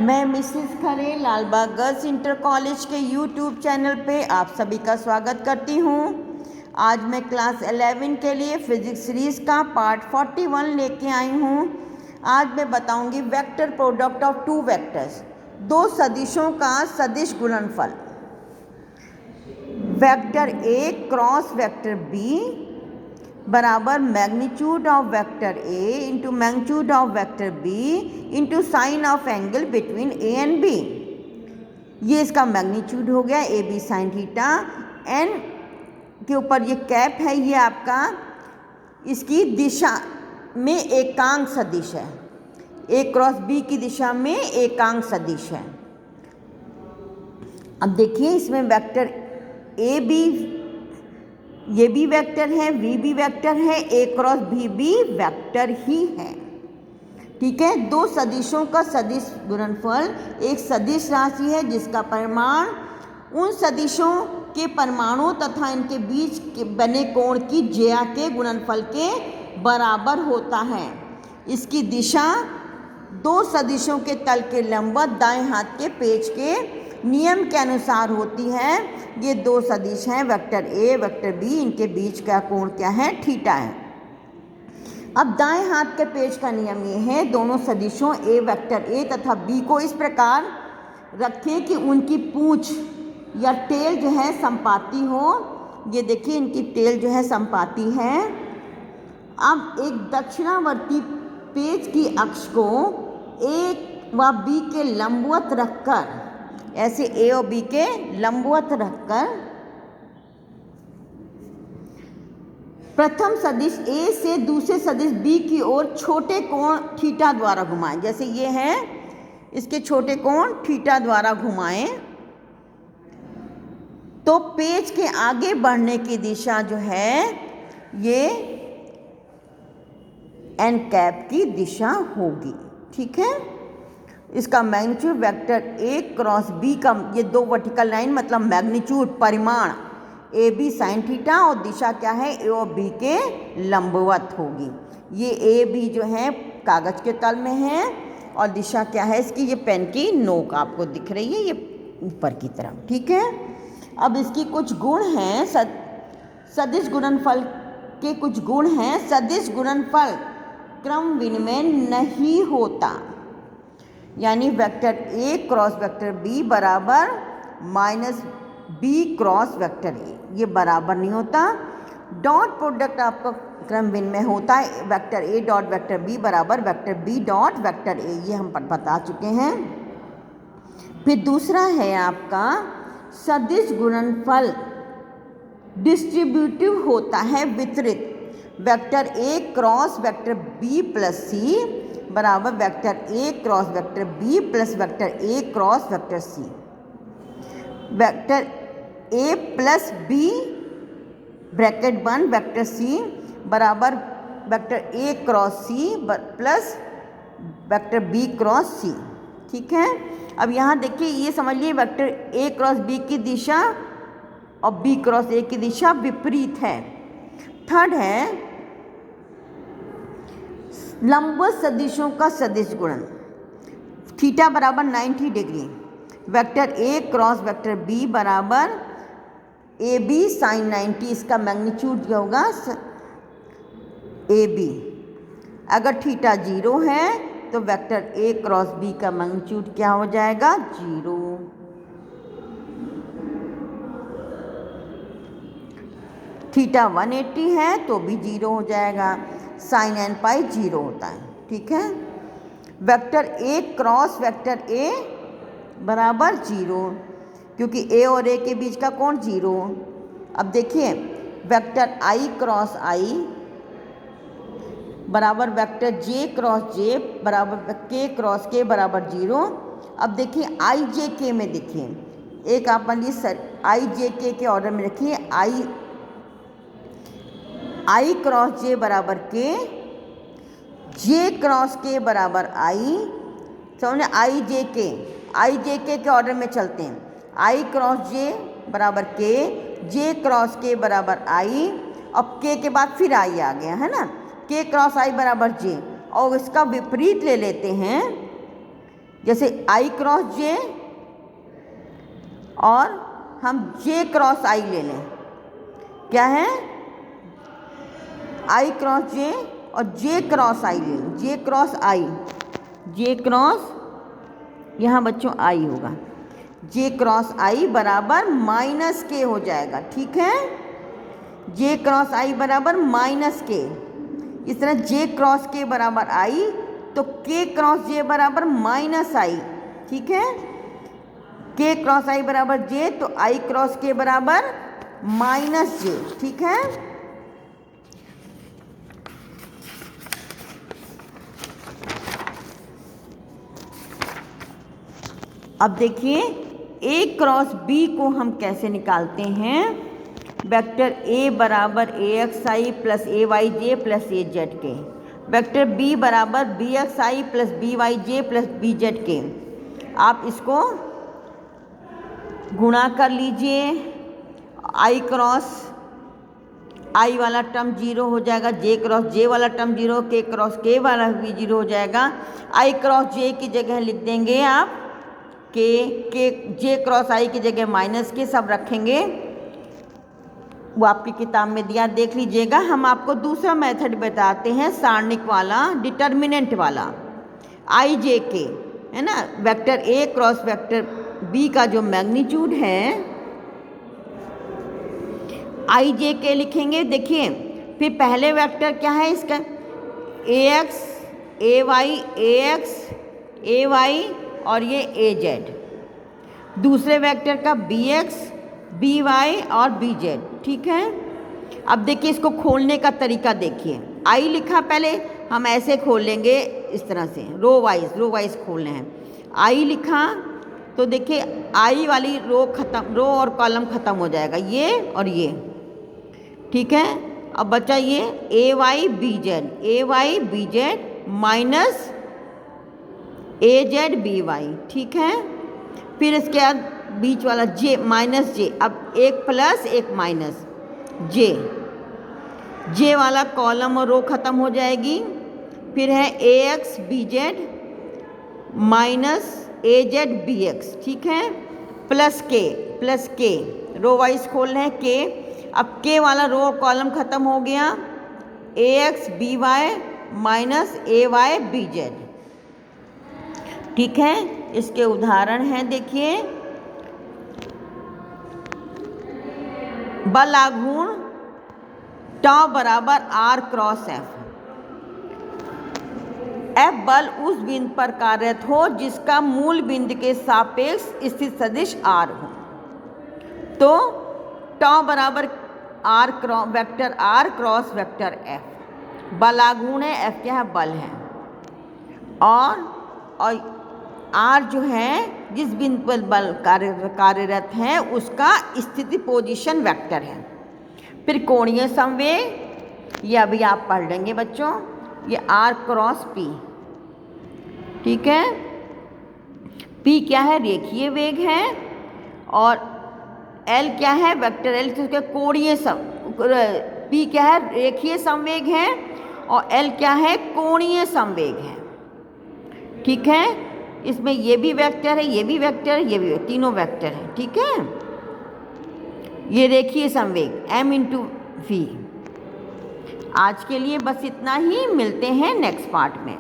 मैं मिसेस खरे Lalbagh girls inter college के YouTube channel पे आप सभी का स्वागत करती हूँ। आज मैं क्लास 11 के लिए फिजिक्स सीरीज़ का पार्ट 41 लेके आई हूँ। आज मैं बताऊँगी vector product of two vectors, दो सदिशों का सदिश गुणनफल। Vector A cross vector B बराबर magnitude of vector A into magnitude of vector B into sine of angle between A and B. ये इसका मैग्नीट्यूड हो गया A B sine theta. N के ऊपर ये कैप है, ये आपका इसकी दिशा में एकांक सदिश है। ए क्रॉस बी की दिशा में एकांक सदिश है। अब देखिए इसमें वेक्टर ए बी ये भी वेक्टर है, वी भी वेक्टर है, ए क्रॉस बी भी वेक्टर ही है। ठीक है, दो सदिशों का सदिश गुणनफल एक सदिश राशि है जिसका परिमाण उन सदिशों के परमाणु तथा इनके बीच के बने कोण की ज्या के गुणनफल के बराबर होता है। इसकी दिशा दो सदिशों के तल के लंबवत दाएं हाथ के पेज के नियम के अनुसार होती है। ये दो सदिश हैं वेक्टर ए वेक्टर बी, इनके बीच का कोण क्या है, थीटा है। अब दाएं हाथ के पेज का नियम ये है, दोनों सदिशों ए वेक्टर ए तथा बी को इस प्रकार रखें कि उनकी पूंछ या टेल जो है समपाती हो। ये देखिए इनकी टेल जो है समपाती है। अब एक दक्षिणावर्ती पेज की अक्ष को ए व बी के लंबवत रखकर, ऐसे ए और बी के लंबवत रखकर प्रथम सदिश ए से दूसरे सदिश बी की ओर छोटे कोण थीटा द्वारा घुमाएं। जैसे ये है, इसके छोटे कोण थीटा द्वारा घुमाएं तो पेज के आगे बढ़ने की दिशा जो है ये एन कैप की दिशा होगी। ठीक है, इसका magnitude vector A cross B का, ये दो वर्टिकल लाइन मतलब मैग्नीट्यूड परिमाण ए बी साइन थीटा और दिशा क्या है, ए और बी के लंबवत होगी। ये ए बी जो है कागज के तल में है और दिशा क्या है इसकी, ये पेन की नोक आपको दिख रही है, ये ऊपर की तरफ। ठीक है, अब इसकी कुछ गुण हैं, सदिश गुणनफल के कुछ गुण हैं। सदिश गुणनफल क्रम विनिमय नहीं होता, यानी vector A cross vector B बराबर minus B cross vector A, ये बराबर नहीं होता। डॉट प्रोडक्ट आपका क्रम विनिमय होता है, vector A dot vector B बराबर vector B dot vector A, ये हम बता चुके हैं। फिर दूसरा है आपका सदिश गुणनफल डिस्ट्रीब्यूटिव होता है, वितरित। Vector A cross vector B plus C बराबर vector A cross vector B plus vector A cross vector C. Vector A plus B bracket बन वेक्टर सी बराबर vector A cross C plus vector B cross C. ठीक है, अब यहाँ देखिए, ये समझ लीजिए वेक्टर ए क्रॉस बी की दिशा और बी क्रॉस ए की दिशा विपरीत है। थर्ड है लंबवत सदिशों का सदिश गुणन, थीटा बराबर 90 degree. Vector A cross vector B बराबर ए बी साइन 90, इसका मैग्नीट्यूड क्या होगा, ए बी। अगर थीटा 0 है तो वेक्टर ए क्रॉस बी का मैग्नीट्यूड क्या हो जाएगा, 0। थीटा 180 है तो भी 0 हो जाएगा, साइन एन पाई 0 होता है। ठीक है, वेक्टर ए क्रॉस वेक्टर ए बराबर 0, क्योंकि ए और ए के बीच का कोण 0। अब देखिए वेक्टर आई क्रॉस आई बराबर वेक्टर जे क्रॉस जे बराबर के क्रॉस के बराबर 0। अब देखिए आई जे के में देखिए, एक आप मान लीजिए आई जे के ऑर्डर में रखिए, आई क्रॉस जे बराबर के, जे क्रॉस के बराबर आई। समझे, आई जे के ऑर्डर में चलते हैं। आई क्रॉस जे बराबर के, जे क्रॉस के बराबर आई, अब के बाद फिर आई आ गया है ना, के क्रॉस आई बराबर जे, और इसका विपरीत ले लेते हैं जैसे I क्रॉस J और हम J क्रॉस I ले लें, क्या है I क्रॉस J और J क्रॉस I ले लें, J cross I, J cross यहाँ बच्चों I होगा, J क्रॉस I बराबर माइनस K हो जाएगा, ठीक है। J क्रॉस I बराबर माइनस K, इस तरह J क्रॉस K बराबर I, तो K क्रॉस J बराबर माइनस I, ठीक है। K क्रॉस I बराबर J, तो I क्रॉस K बराबर माइनस J, ठीक है। अब देखिए A क्रॉस B को हम कैसे निकालते हैं। वेक्टर A बराबर AXI plus AYJ plus AZK, vector B बराबर BXI plus BYJ plus BZK। आप इसको गुणा कर लीजिए, I क्रॉस I वाला टर्म 0 हो जाएगा, J क्रॉस J वाला टर्म 0, K क्रॉस K वाला भी 0 हो जाएगा। I क्रॉस J की जगह लिख देंगे आप J क्रॉस I की जगह माइनस K, सब रखेंगे, वो आपकी किताब में दिया, देख लीजिएगा। हम आपको दूसरा मेथड बताते हैं, सारणिक वाला, डिटर्मिनेंट वाला, IJK है ना। Vector A cross vector B का जो मैग्नीट्यूड है IJK लिखेंगे। देखिए फिर पहले वेक्टर क्या है इसका, AX AY AX AY और ये AZ, दूसरे वेक्टर का BX BY और BZ, ठीक है। अब देखिए इसको खोलने का तरीका देखिए, I लिखा, पहले हम ऐसे खोल लेंगे इस तरह से, रो वाइज खोलने हैं। I लिखा तो देखिए I वाली रो और कॉलम खत्म हो जाएगा, ये और ये, ठीक है। अब बचा ये AY BZ minus AZ BY, ठीक है। फिर इसके बाद बीच वाला J माइनस J, अब एक प्लस एक माइनस J वाला कॉलम और रो खत्म हो जाएगी। फिर है AX BZ minus AZ BX, ठीक है, प्लस K रो वाइज खोल रहे हैं K, अब K वाला रो और कॉलम खत्म हो गया, AX BY minus AY BZ, ठीक है। इसके उदाहरण हैं, देखिए बल आघूर्ण टाउ बराबर R क्रॉस F, F बल उस बिंदु पर कार्यरत हो जिसका मूल बिंदु के सापेक्ष स्थित सदिश R हो, तो टाउ बराबर vector R cross vector F, बल आघूर्ण है, F क्या है, बल है, और R जो है जिस बिंदु पर बल कार्यरत है उसका स्थिति पोजीशन वेक्टर है। फिर कोणीय संवेग, ये अभी आप पढ़ लेंगे बच्चों, ये R क्रॉस P, ठीक है। P क्या है, रेखीय वेग है, और L क्या है, वेक्टर L उसके कोणीय P क्या है, रेखीय संवेग है, और L क्या है, कोणीय संवेग है, ठीक है। इसमें ये भी वेक्टर है, ये भी वेक्टर है, ये भी, तीनों वेक्टर है, ठीक है। ये रेखीय संवेग m इंटू v। आज के लिए बस इतना ही, मिलते हैं नेक्स्ट पार्ट में।